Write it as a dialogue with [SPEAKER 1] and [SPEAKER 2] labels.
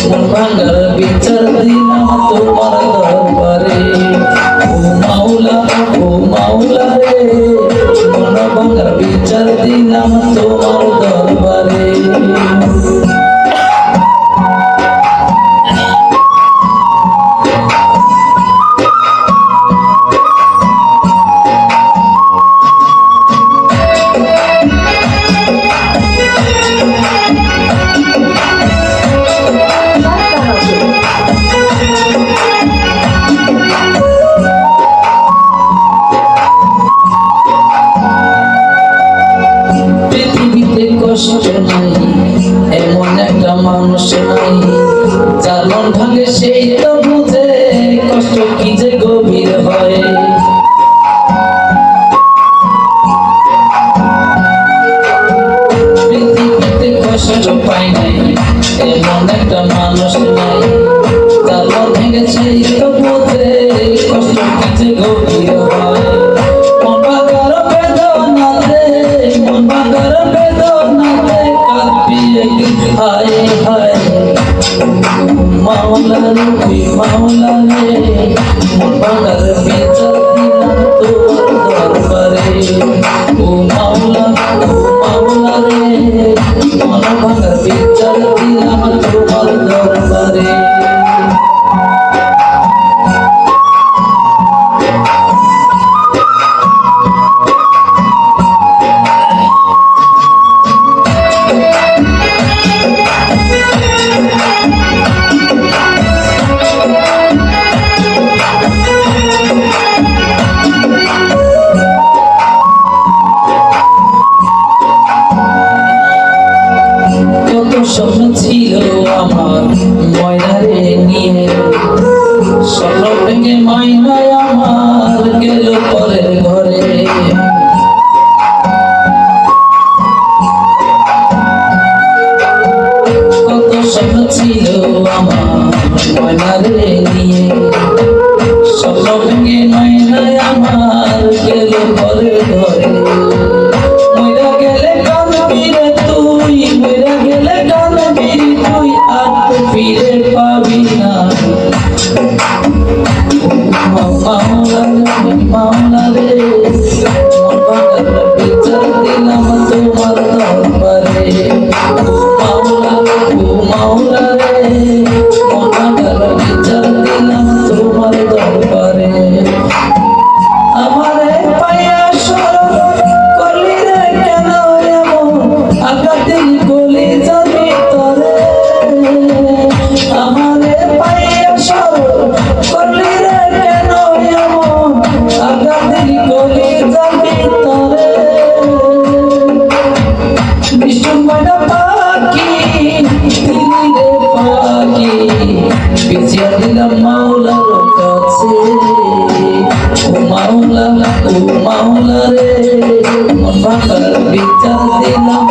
[SPEAKER 1] মন ভাঙার বিচার দিলাম তোমার দরবারে। ও মাওলা রে, মন ভাঙার বিচার দিলাম তোমার দরবারে। কষ্ট নাই এমন একটা মানুষ নাই, যার মন ভাঙে সেই তো বুঝে কষ্ট কি যে গভীর হয়। পৃথিবীতে কষ্ট পাই নাই এমন একটা মানুষ নাই, যার মন ভেঙে সেই তো বুঝে কষ্ট কি যে গভীর হয়। মন ভাঙার বেদনাতে হায় হায় মাওলা রে, মন ভাঙার বিচার দিলাম তোমার দরবারে। ও মাওলা রে, মন ভাঙার বিচার দিলাম তোমার দরবারে। স্বপ্ন ছিল আমার ময়নারে নিয়ে, স্বপ্ন ভেঙে ময়নায় আমার গেল পরের ঘরে। কত স্বপ্ন ছিল আমার ময়নারে নিয়ে, স্বপ্ন ভেঙে ময়নায় আমার গেল পরের ঘরে। মইরা গেলে কাঁদবি রে তুই, মইরা গেলে কাঁদবি তুই, আর তো ফিরে পাবি না। মাওলা রে, মন ভাঙার বিচার দিলাম তোমার দরবারে। মাওলা রে, মন ভাঙার বিচার দিলাম তোমার দরবারে। আমারে পাইয়া শরণ করলি রে কেন এমন, আঘাতের গলি যাবি তরে। আমারে পাইয়া শরণ করলি রে কেন এমন, আঘাতের গলি যাবি তরে। বিষ্ণু ময়না পাখি দিলি রে পাখি, বিছিয়া দিলাম মাওলার কাছে। ও মাওলা রে, মন ভাঙার বিচার দিলাম।